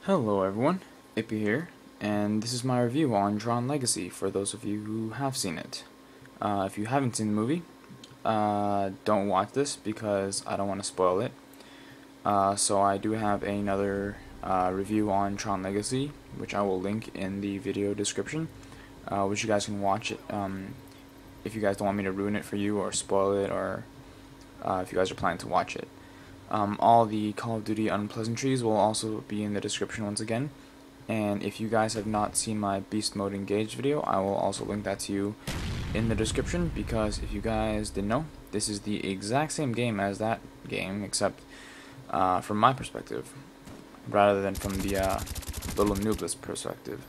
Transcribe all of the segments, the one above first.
Hello everyone, Ippyy here, and this is my review on TRON Legacy for those of you who have seen it. If you haven't seen the movie, don't watch this because I don't want to spoil it. So I do have another review on TRON Legacy, which I will link in the video description, which you guys can watch it if you guys don't want me to ruin it for you or spoil it, or if you guys are planning to watch it. All the Call of Duty unpleasantries will also be in the description once again, and if you guys have not seen my Beast Mode Engaged video, I will also link that to you in the description, because if you guys didn't know, this is the exact same game as that game, except from my perspective, rather than from the little noobless perspective.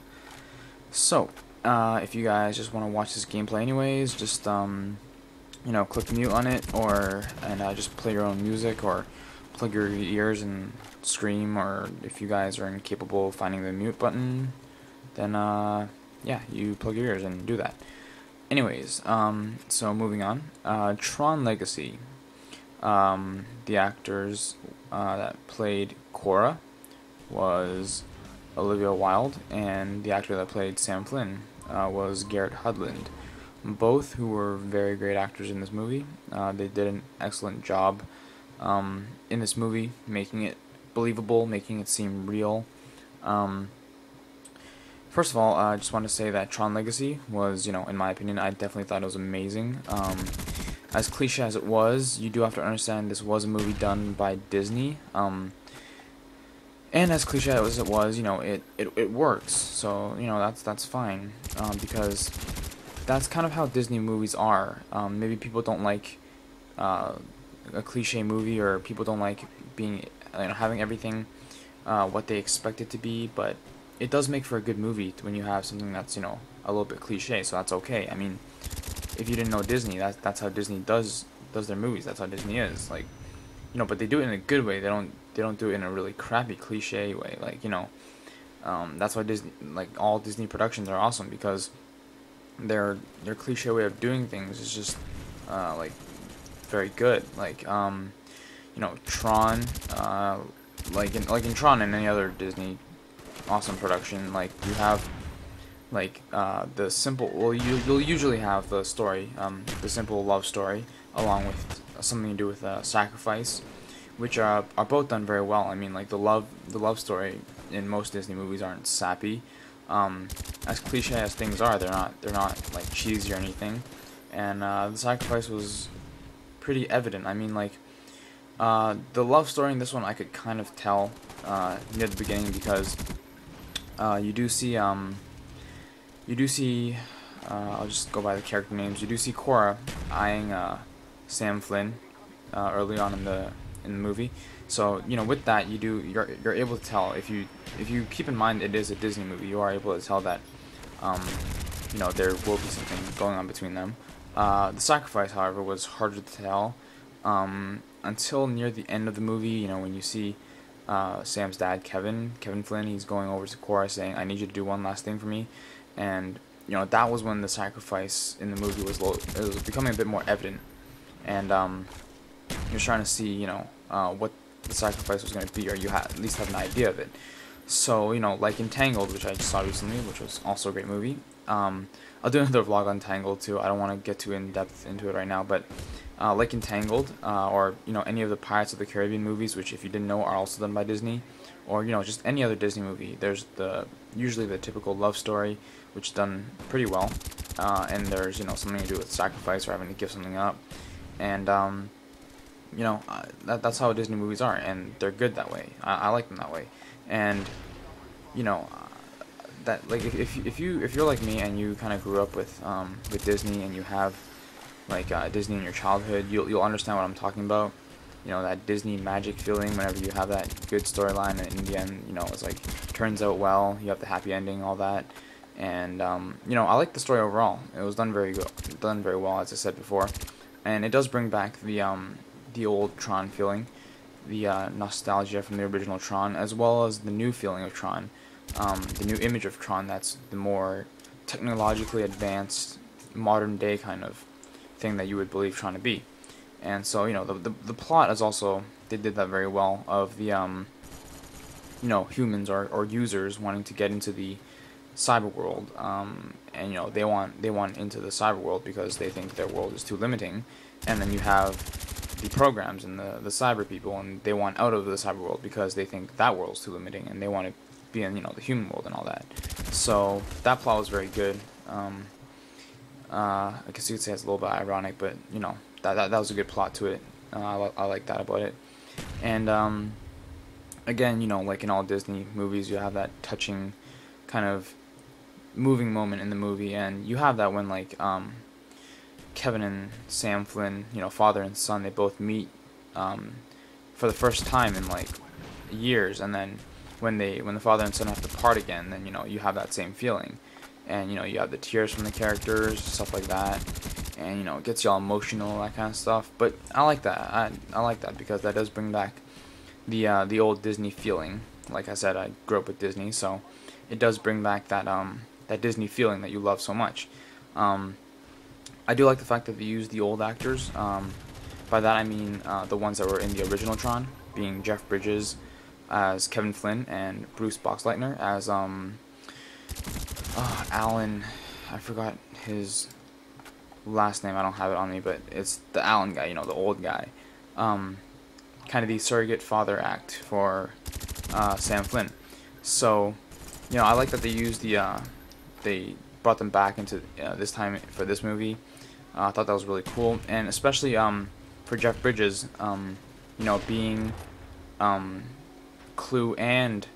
So, if you guys just want to watch this gameplay anyways, just click mute on it, and just play your own music, or plug your ears and scream, or if you guys are incapable of finding the mute button, then yeah, you plug your ears and do that. Anyways, so moving on, TRON Legacy. The actors that played Cora was Olivia Wilde, and the actor that played Sam Flynn was Garrett Hudland. Both who were very great actors in this movie. They did an excellent job in this movie, making it believable, making it seem real. First of all, I just want to say that TRON Legacy was, in my opinion, I definitely thought it was amazing. As cliche as it was, you do have to understand this was a movie done by Disney. And as cliche as it was, it works. So, that's fine, because that's kind of how Disney movies are. Maybe people don't like a cliche movie, or people don't like being, having everything what they expect it to be, but it does make for a good movie when you have something that's, a little bit cliche, so that's okay. I mean, if you didn't know Disney, that's how Disney does their movies. That's how Disney is. Like, but they do it in a good way. They don't do it in a really crappy cliche way. Like, that's why Disney, like, all Disney productions are awesome, because their cliche way of doing things is just like very good. Like, Tron, like in Tron and any other Disney awesome production, like, you have like the simple, well, you'll usually have the story, the simple love story, along with something to do with sacrifice, which are both done very well. I mean, like, the love story in most Disney movies aren't sappy. As cliche as things are, they're not like cheesy or anything, and the sacrifice was pretty evident. I mean, like, the love story in this one I could kind of tell near the beginning, because you do see I'll just go by the character names. You do see Cora eyeing Sam Flynn early on in the movie. So, with that, you're able to tell, if you keep in mind it is a Disney movie, you are able to tell that there will be something going on between them. The sacrifice, however, was harder to tell until near the end of the movie. When you see Sam's dad, Kevin Flynn, he's going over to Cora saying, "I need you to do one last thing for me," and that was when the sacrifice in the movie it was becoming a bit more evident, and you're trying to see what the sacrifice was going to be, or you at least have an idea of it. So, like Entangled, which I just saw recently, which was also a great movie. I'll do another vlog on Tangled too. I don't want to get too in depth into it right now, but like Entangled, or any of the Pirates of the Caribbean movies, which, if you didn't know, are also done by Disney, or just any other Disney movie. There's usually the typical love story, which is done pretty well, and there's something to do with sacrifice or having to give something up, and that's how Disney movies are, and they're good that way. I like them that way, and that, like, if you're like me and you kind of grew up with Disney, and you have like Disney in your childhood, you'll understand what I'm talking about. That Disney magic feeling whenever you have that good storyline, and in the end, it's like, turns out well, you have the happy ending, all that. And I like the story overall. It was done very well, as I said before, and it does bring back the old Tron feeling, the nostalgia from the original Tron, as well as the new feeling of Tron, the new image of Tron that's the more technologically advanced, modern day kind of thing that you would believe Tron to be. And so, the plot is also, they did that very well, of the humans or users wanting to get into the cyber world, and they want into the cyber world because they think their world is too limiting, and then you have the programs and the cyber people, and they want out of the cyber world because they think that world's too limiting, and they want to be in the human world and all that. So that plot was very good. I guess you could say it's a little bit ironic, but that was a good plot to it. I like that about it. And again, like in all Disney movies, you have that touching kind of moving moment in the movie, and you have that when like Kevin and Sam Flynn, father and son, they both meet for the first time in like years, and then when the father and son have to part again, then you have that same feeling, and you have the tears from the characters, stuff like that, and it gets you all emotional, that kind of stuff. But I like that. I like that because that does bring back the old Disney feeling. Like I said, I grew up with Disney, so it does bring back that that Disney feeling that you love so much. I do like the fact that they use the old actors. By that I mean the ones that were in the original Tron, being Jeff Bridges as Kevin Flynn and Bruce Boxleitner as Alan. I forgot his last name. I don't have it on me, but it's the Alan guy. The old guy. Kind of the surrogate father act for Sam Flynn. So, I like that they used they brought them back into this time for this movie. I thought that was really cool, and especially for Jeff Bridges, being Clue and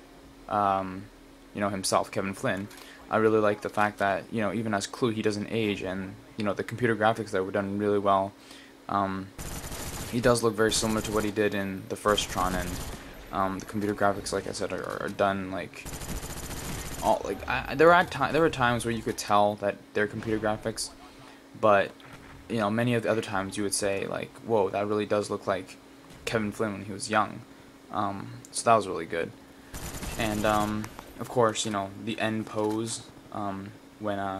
himself, Kevin Flynn. I really like the fact that even as Clue, he doesn't age, and the computer graphics there were done really well. He does look very similar to what he did in the first Tron, and the computer graphics, like I said, are done like there were times where you could tell that they're computer graphics, but many of the other times you would say like, whoa, that really does look like Kevin Flynn when he was young. So that was really good. And of course, the end pose when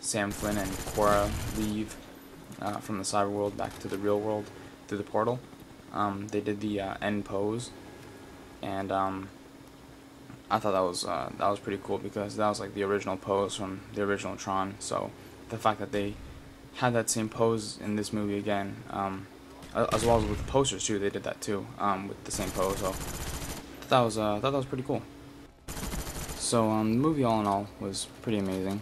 Sam Flynn and Cora leave from the cyber world back to the real world through the portal. They did the end pose, and I thought that was pretty cool because that was like the original pose from the original Tron. So the fact that they had that same pose in this movie again, as well as with the posters too, they did that too, with the same pose. So I thought that was pretty cool. So the movie all in all was pretty amazing.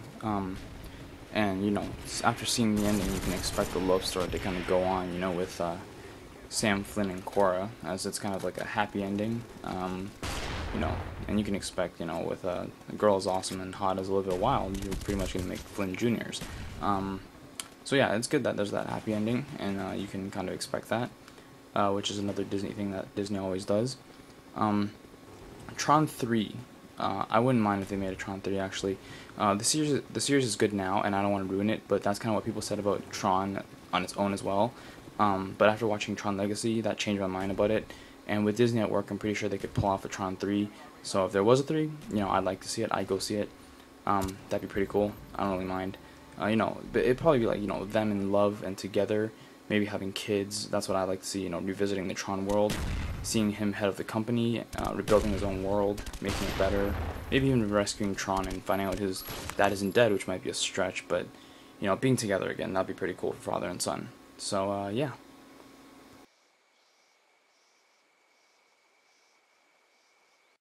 And after seeing the ending, you can expect the love story to kind of go on, with Sam Flynn and Cora, as it's kind of like a happy ending. And you can expect, with the girl as awesome and hot as Olivia Wilde, you're pretty much gonna make Flynn Juniors. So yeah, it's good that there's that happy ending, and you can kind of expect that, which is another Disney thing that Disney always does. Tron 3. I wouldn't mind if they made a Tron 3, actually. The series is good now, and I don't want to ruin it, but that's kind of what people said about Tron on its own as well. But after watching Tron Legacy, that changed my mind about it. And with Disney at work, I'm pretty sure they could pull off a Tron 3. So if there was a 3, I'd like to see it. I'd go see it. That'd be pretty cool. I don't really mind. But it'd probably be like, them in love and together, maybe having kids. That's what I'd like to see, revisiting the Tron world, seeing him head of the company, rebuilding his own world, making it better, maybe even rescuing Tron and finding out his dad isn't dead, which might be a stretch, but, being together again, that'd be pretty cool for father and son. So, yeah.